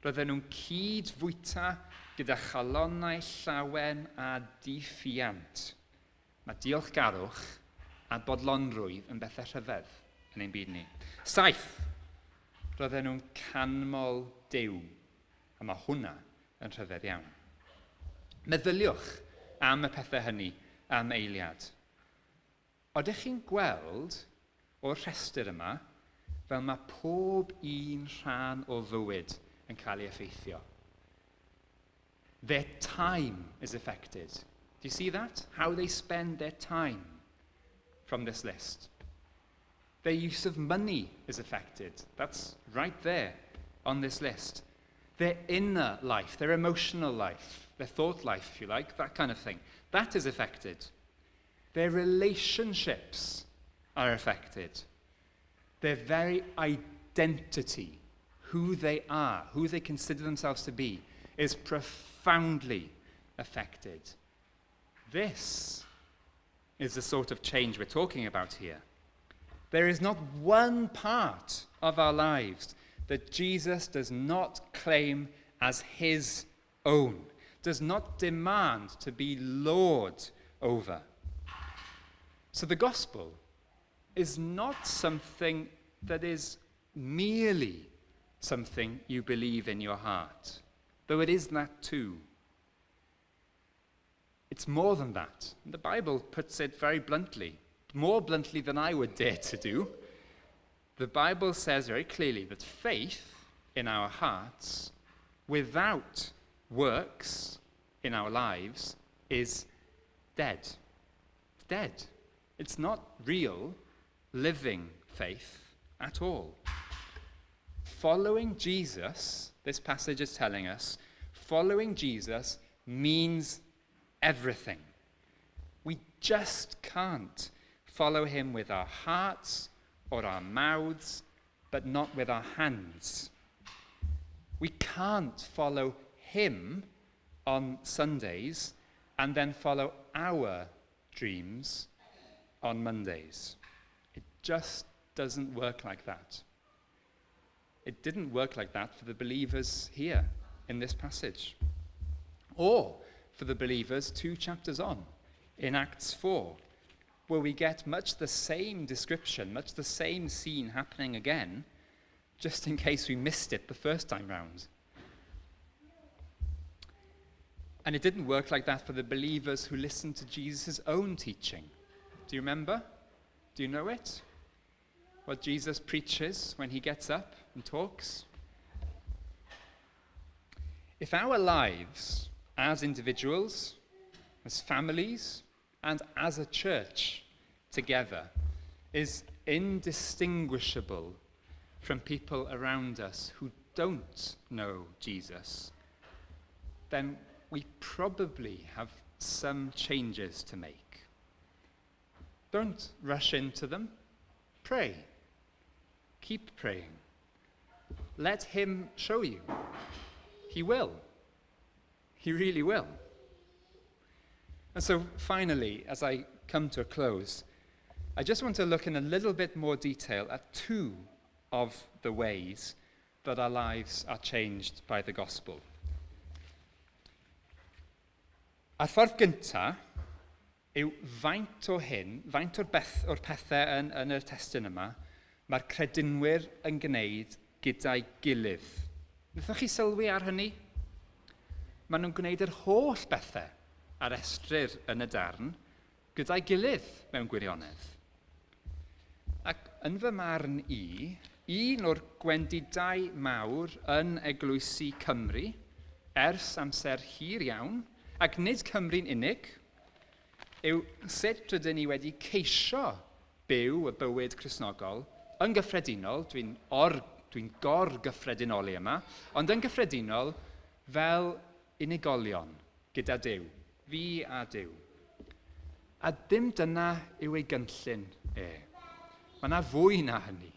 roedden nhw'n cydfwyta gyda chalonnau llawen a diffiant. Mae diolchgarwch a bodlonrwydd yn bethau rhyfedd yn ein byd ni. 7, roedden nhw'n canmol Duw, a mae hwnna yn rhyfedd iawn. Meddyliwch am y pethau hynny am eiliad. Odych chi'n gweld o'r rhestr yma fel mae pob un rhan o fywyd yn cael ei effeithio? Their time is affected. Do you see that? How they spend their time from this list. Their use of money is affected. That's right there on this list. Their inner life, their emotional life, their thought life, if you like, that kind of thing. That is affected. Their relationships are affected. Their very identity, who they are, who they consider themselves to be, is profoundly affected. This is the sort of change we're talking about here. There is not one part of our lives that Jesus does not claim as his own, does not demand to be Lord over. So the gospel is not something that is merely something you believe in your heart, though it is that too. It's more than that. The Bible puts it very bluntly, more bluntly than I would dare to do. The Bible says very clearly that faith in our hearts, without works in our lives, is dead. It's dead. It's not real, living faith at all. Following Jesus, this passage is telling us, following Jesus means everything. We just can't follow him with our hearts or our mouths, but not with our hands. We can't follow him on Sundays and then follow our dreams on Mondays. It just doesn't work like that. It didn't work like that for the believers here in this passage, or for the believers 2 chapters on in Acts 4, where we get much the same description, much the same scene happening again, just in case we missed it the first time round. And it didn't work like that for the believers who listened to Jesus' own teaching. Do you remember? Do you know it? What Jesus preaches when he gets up and talks? If our lives as individuals, as families, and as a church together is indistinguishable from people around us who don't know Jesus, then we probably have some changes to make. Don't rush into them. Pray. Keep praying. Let him show you. He will. He really will. And so finally, as I come to a close, I just want to look in a little bit more detail at 2 of the ways that our lives are changed by the gospel. A'r ffordd gyntaf yw faint o'r pethau yn y testyn yma mae'r credinwyr yn gwneud gyda'i gilydd. Wnaethoch chi sylwi ar hynny? Maen nhw'n gwneud yr holl bethau ar estrir yn y darn gyda'i gilydd mewn gwirionedd. Ac yn fy marn i, un o'r gwendidau mawr yn Eglwysi Cymru, ers amser hir iawn, ac nid Cymru'n unig, yw sut rydyn ni wedi ceisio byw y bywyd Cristnogol yn gyffredinol, dwi'n gor-gyffredinoli yma, ond yn gyffredinol fel unigolion gyda Duw, fi a Duw. A dim dyna yw ei gynllun e. Mae yna fwy na hynny.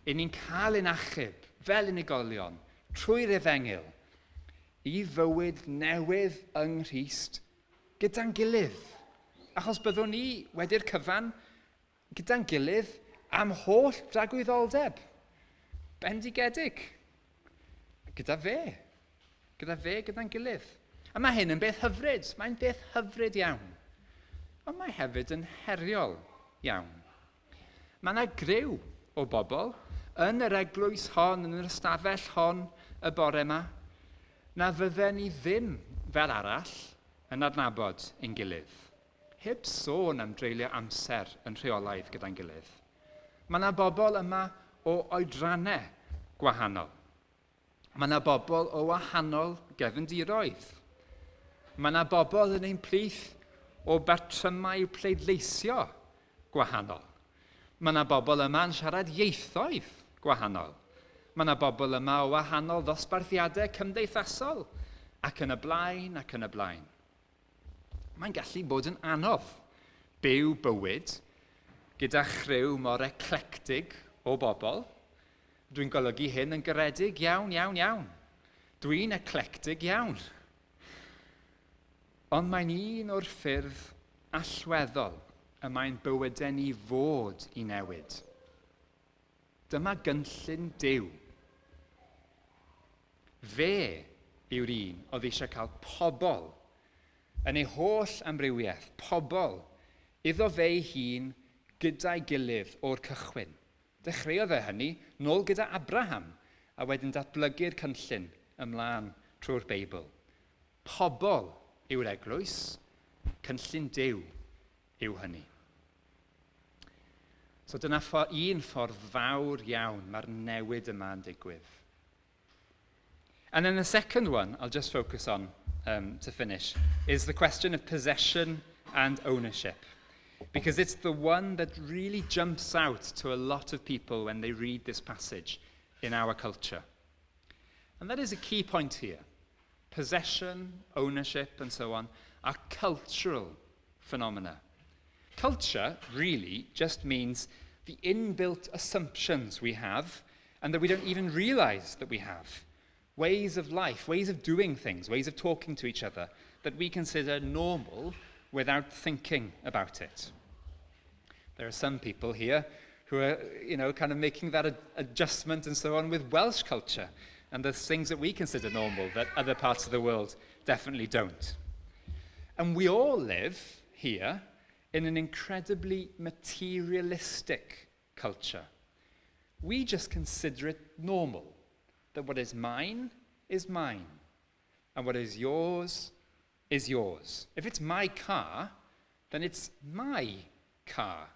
I ni'n cael ein achub fel unigolion trwy'r Efengyl i fywyd newydd yng Nghrist gyda'n gilydd. Achos byddwn ni wedi'r cyfan gyda'n gilydd am holl dragwyddoldeb. Bendigedig. Gyda fe. Gyda'n gilydd. A mae hyn yn beth hyfryd. Mae'n beth hyfryd iawn. Ond mae hefyd yn heriol iawn. Mae yna griw o bobl yn yr eglwys hon, yn yr ystafell hon y bore yma, na fydden ni ddim fel arall yn adnabod ein gilydd. Heb sôn am dreulio amser yn rheolaidd gyda'n gilydd. Mae yna bobl yma o oedrannau gwahanol. Mae yna bobl o wahanol gefndiroedd. Mae yna bobl yn ein plith o bartrymau pleidleisio gwahanol. Mae yna bobl yma yn siarad ieithoedd gwahanol. Mae yna bobl yma o wahanol ddosbarthiadau cymdeithasol ac yn y blaen ac yn y blaen. Mae'n gallu bod yn anodd byw bywyd gyda chryw mor eclectig o bobl. Dwi'n golygu hyn yn garedig iawn. Dwi'n eclectig iawn. Ond mae'n un o'r ffyrdd allweddol y mae'n bywydau ni fod i newid. Dyma gynllun Duw. Fe yw'r un oedd eisiau cael pobl yn ei holl amrywiaeth, pobl iddo fe ei hun gyda'i gilydd o'r cychwyn. Dechreuodd hynny nôl gyda Abraham a wedyn datblygu'r cynllun ymlaen trwy'r Beibl. Pobl yw'r eglwys, cynllun Duw yw hynny. So dyna un ffordd fawr iawn mae'r newid yma yn digwydd. And then the second one I'll just focus on to finish is the question of possession and ownership. Because it's the one that really jumps out to a lot of people when they read this passage in our culture. And that is a key point here. Possession, ownership, and so on are cultural phenomena. Culture really just means the inbuilt assumptions we have and that we don't even realize that we have. Ways of life, ways of doing things, ways of talking to each other that we consider normal without thinking about it. There are some people here who are, kind of making that adjustment and so on with Welsh culture and the things that we consider normal that other parts of the world definitely don't. And we all live here in an incredibly materialistic culture. We just consider it normal, that what is mine, and what is yours. If it's my car, then it's my car.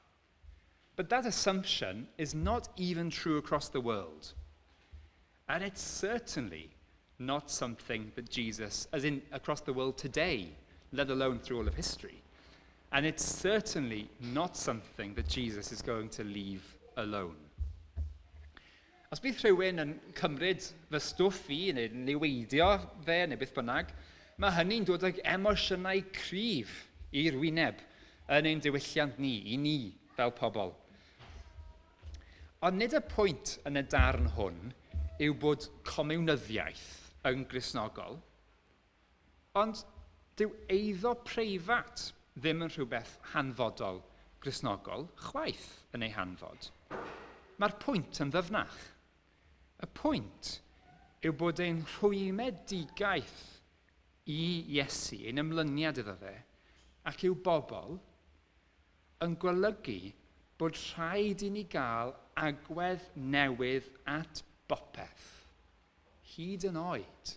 But that assumption is not even true across the world. And it's certainly not something that Jesus, as in across the world today, let alone through all of history. And it's certainly not something that Jesus is going to leave alone. Os bydd rhywun yn cymryd fy stwff i neu niweidio fe neu beth bynnag, mae hynny'n dod ag emosiynau cryf i'r wyneb yn ein diwylliant ni, i ni fel pobl. Ond nid y pwynt yn y darn hwn yw bod comiwnyddiaeth yn Gristnogol, ond dyw eiddo preifat ddim yn rhywbeth hanfodol Gristnogol, chwaith yn ei hanfod. Mae'r pwynt yn ddyfnach. Y pwynt yw bod ein rhwymedigaeth i Iesu, ein ymlyniad iddo fe, ac yw bobl yn golygu bod rhaid i ni gael agwedd newydd at bopeth, hyd yn oed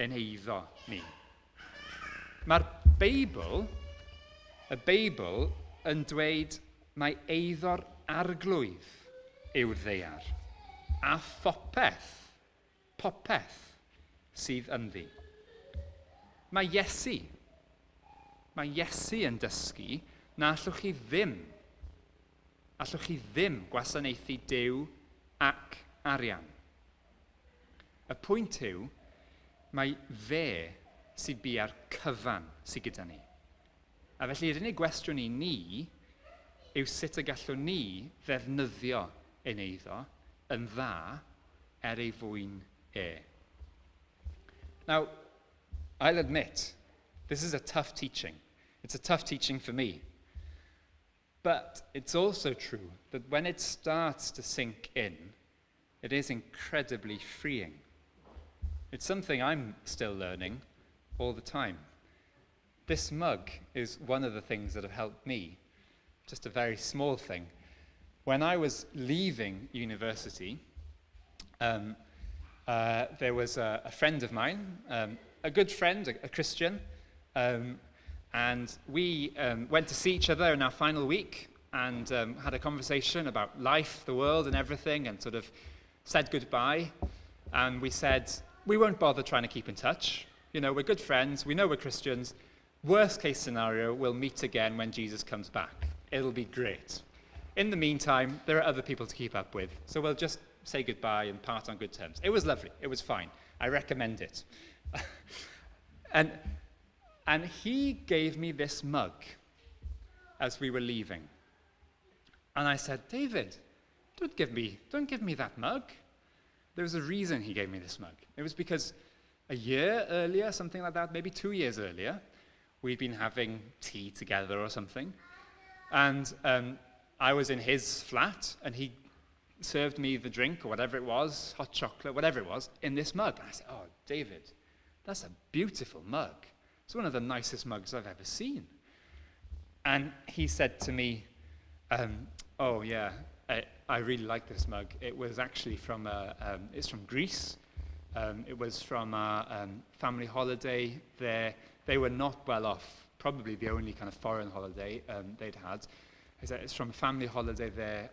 yn eiddo ni. Mae'r Beibl, y Beibl yn dweud mai eiddo'r arglwydd yw'r ddeiar, a popeth sydd ynddi. Mae Iesu yn dysgu na allwch chi ddim gwasanaethu Duw ac arian. Y pwynt yw, mae fe sydd bu ar cyfan sydd gyda ni. A felly, yr unig gwestiwn i ni yw sut y gallwn ni ddefnyddio ein eiddo yn dda ei fwyn e. Now, I'll admit, this is a tough teaching. It's a tough teaching for me. But it's also true that when it starts to sink in, it is incredibly freeing. It's something I'm still learning all the time. This mug is one of the things that have helped me, just a very small thing. When I was leaving university, there was a friend of mine, a good friend, a Christian, and we went to see each other in our final week and had a conversation about life, the world and everything, and sort of said goodbye. And we said, we won't bother trying to keep in touch. You know, we're good friends, we know we're Christians. Worst case scenario, we'll meet again when Jesus comes back. It'll be great. In the meantime, there are other people to keep up with, so we'll just say goodbye and part on good terms. It was lovely, it was fine. I recommend it. And he gave me this mug as we were leaving. And I said, David, don't give me that mug. There was a reason he gave me this mug. It was because a year earlier, something like that, maybe 2 years earlier, we'd been having tea together or something. And I was in his flat, and he served me the drink, or whatever it was, hot chocolate, whatever it was, in this mug. And I said, oh, David, that's a beautiful mug. It's one of the nicest mugs I've ever seen. And he said to me, oh yeah, I really like this mug. It was actually from, it's from Greece. It was from a family holiday there. They were not well off, probably the only kind of foreign holiday they'd had. He said it's from a family holiday there,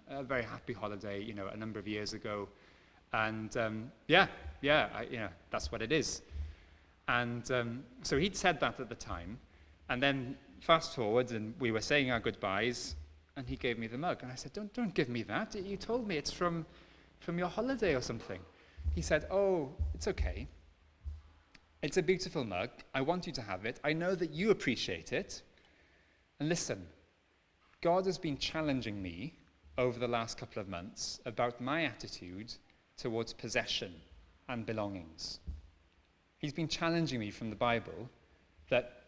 a very happy holiday, you know, a number of years ago. And that's what it is. And so he'd said that at the time. And then fast forward, and we were saying our goodbyes, and he gave me the mug. And I said, don't give me that. You told me it's from your holiday or something. He said, oh, it's okay. It's a beautiful mug. I want you to have it. I know that you appreciate it. And listen, God has been challenging me over the last couple of months about my attitude towards possession and belongings. He's been challenging me from the Bible that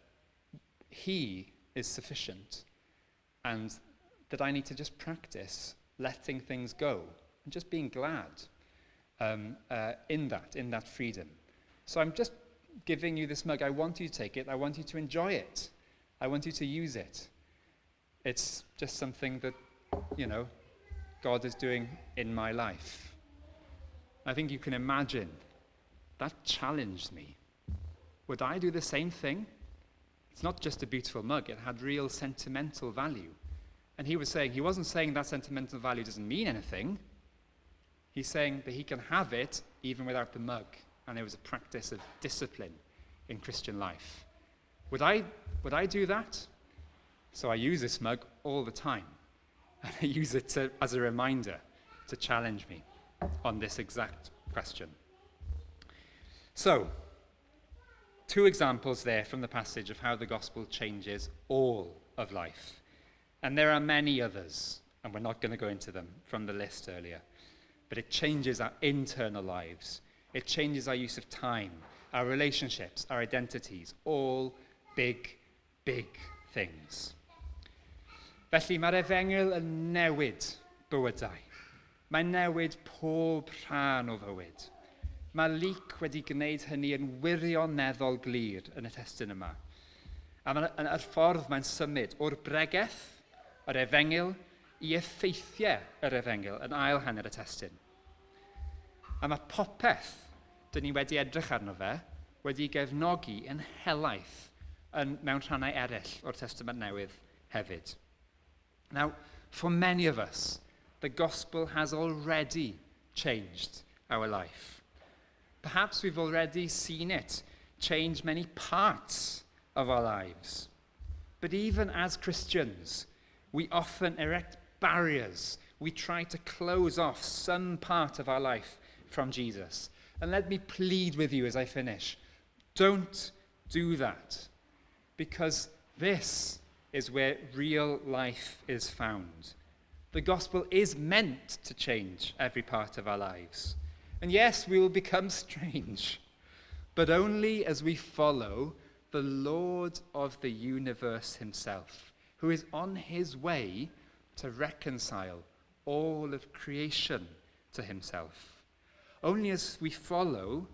he is sufficient and that I need to just practice letting things go and just being glad in that freedom. So I'm just giving you this mug. I want you to take it. I want you to enjoy it. I want you to use it. It's just something that, you know, God is doing in my life. I think you can imagine that challenged me. Would I do the same thing? It's not just a beautiful mug. It had real sentimental value. And he wasn't saying that sentimental value doesn't mean anything. He's saying that he can have it even without the mug. And it was a practice of discipline in Christian life. Would I do that? So I use this mug all the time. And I use it as a reminder to challenge me on this exact question. So, 2 examples there from the passage of how the gospel changes all of life. And there are many others, and we're not going to go into them from the list earlier. But it changes our internal lives. It changes our use of time, our relationships, our identities, all big, big things. Felly mae'r Efengyl yn newid bywydau. Mae'n newid pob rhan o fywyd. Mae Luc wedi gwneud hynny yn wirioneddol glir yn y testun yma. A yr ffordd mae'n symud o'r bregeth, yr Efengyl, i effeithiau yr Efengyl yn ail hanner y testun. A mae popeth dyn ni wedi edrych arno fe wedi gefnogi yn helaeth mewn rhannau eraill o'r Testament Newydd hefyd. Now, for many of us, the gospel has already changed our life. Perhaps we've already seen it change many parts of our lives. But even as Christians, we often erect barriers. We try to close off some part of our life from Jesus. And let me plead with you as I finish. Don't do that. Because this is where real life is found. The gospel is meant to change every part of our lives. And yes, we will become strange, but only as we follow the Lord of the universe himself, who is on his way to reconcile all of creation to himself. Only as we follow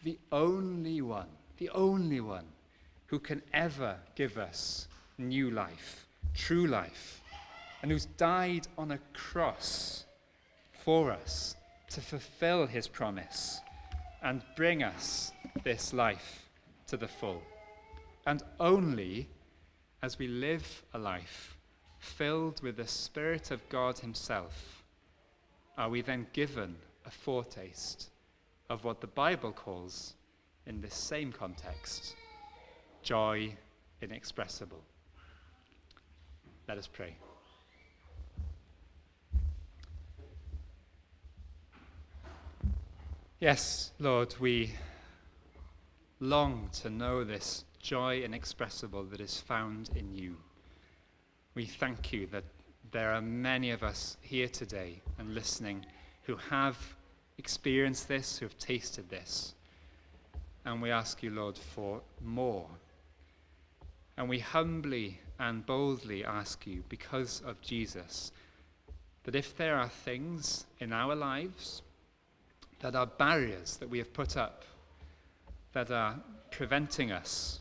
the only one who can ever give us new life, true life, and who's died on a cross for us to fulfill his promise and bring us this life to the full. And only as we live a life filled with the Spirit of God himself are we then given a foretaste of what the Bible calls, in this same context, joy inexpressible. Let us pray. Yes, Lord, we long to know this joy inexpressible that is found in you. We thank you that there are many of us here today and listening who have experienced this, who have tasted this. And we ask you, Lord, for more. And we humbly and boldly ask you, because of Jesus, that if there are things in our lives that are barriers that we have put up, that are preventing us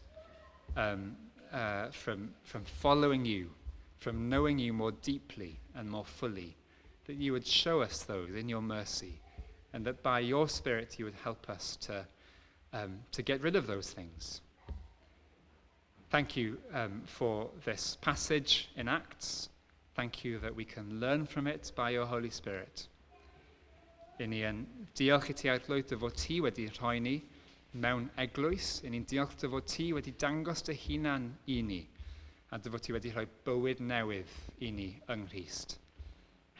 from following you, from knowing you more deeply and more fully, that you would show us those in your mercy, and that by your Spirit you would help us to get rid of those things. Thank you for this passage in Acts. Thank you that we can learn from it by your Holy Spirit. I ni yn diolch I ti arglwydd dy fod ti wedi rhoi ni mewn eglwys. I ni'n diolch dy fod ti wedi dangos dy hunan I ni, a dy fod ti wedi rhoi bywyd newydd I ni yng Nghrist.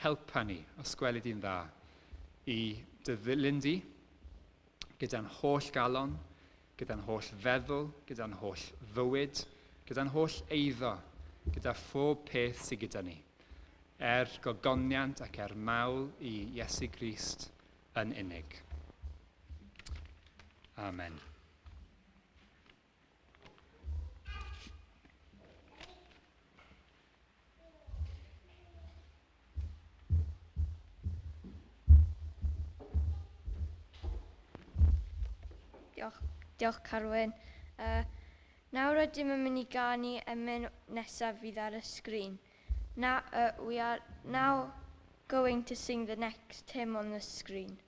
Helpa ni, os gweli di'n dda, I dy ddilyn di, gyda'n holl galon, gyda'n holl feddwl, gyda'n holl fywyd, gyda'n holl eiddo, gyda phob peth sydd gyda ni. Gogoniant ac mawl I Iesu Grist yn unig. Amen. Diolch Carwyn. Nawr ydym yn mynd I ganu emyn nesaf fydd ar y sgrin. We are now going to sing the next hymn on the screen.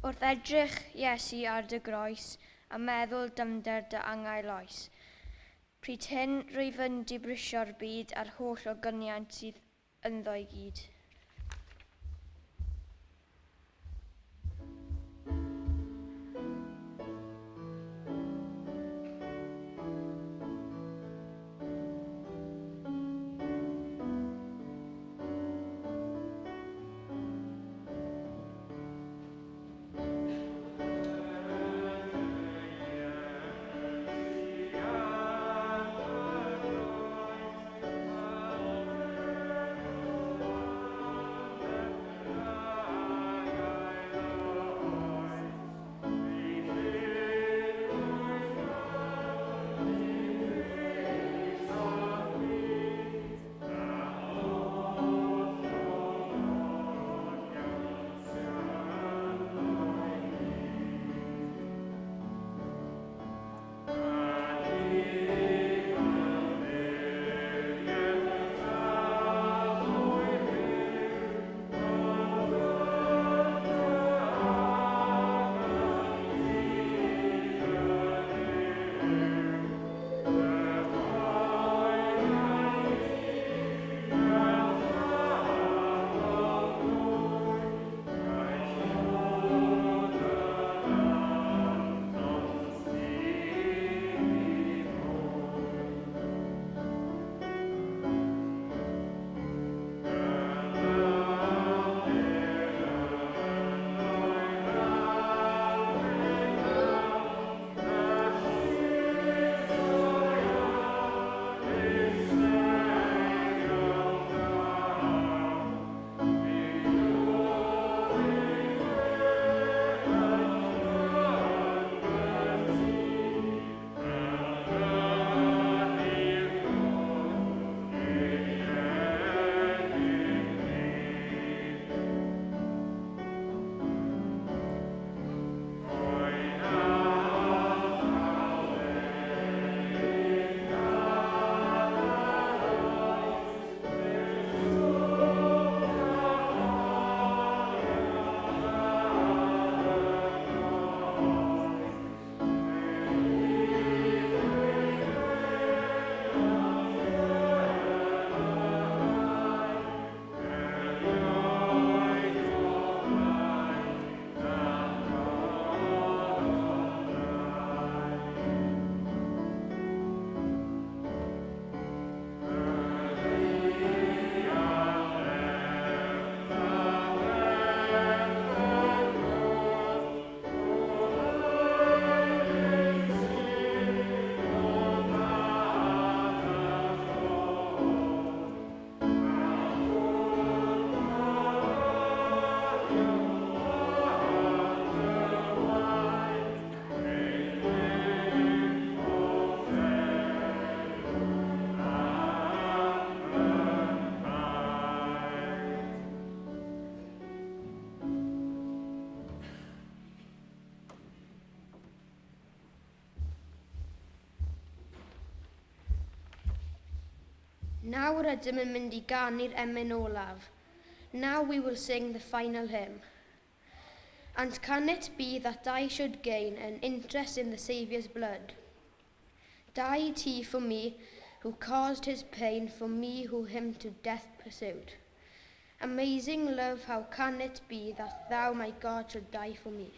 Wrth edrych Iesu ar dy groes a meddwl dyfnder dy angau loes. Pryd hyn rwyf yn dibrisio'r byd a'r holl o gyniant sydd ynddo I gyd. Nawr ydym yn mynd I ganu'r emyn olaf. Now we will sing the final hymn. And can it be that I should gain an interest in the Saviour's blood? Died he for me, who caused his pain, for me who him to death pursued. Amazing love, how can it be that thou, my God, should die for me?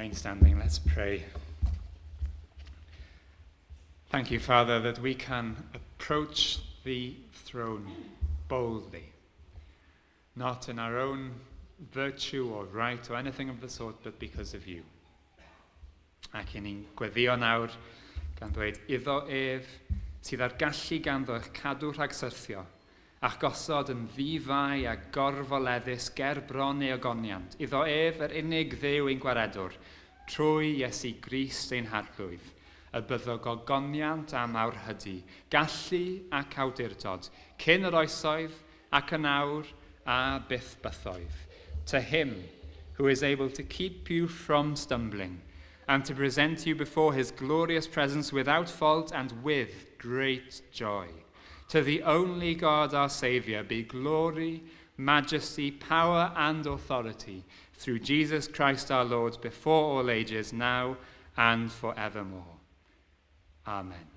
remain standing. Let's pray. Thank you, Father, that we can approach the throne boldly, not in our own virtue or right or anything of the sort, but because of you. Ac yn ni'n gweddio nawr gan ddweud, iddo sydd ar gallu ganddo eich cadw rhag syrthio, a'ch gosod yn ddifau a gorfoleddus ger bron ei ogoniant. Iddo yr unig ddew ein gwaredwr, trwy Iesu Grist ein harglwydd, y byddog ogoniant am awrhydu, gallu ac awdurdod, cyn yr oesoedd ac yn awr a byth bythoedd. To him who is able to keep you from stumbling and to present you before his glorious presence without fault and with great joy. To the only God our Saviour be glory, majesty, power and authority through Jesus Christ our Lord before all ages, now and forevermore. Amen.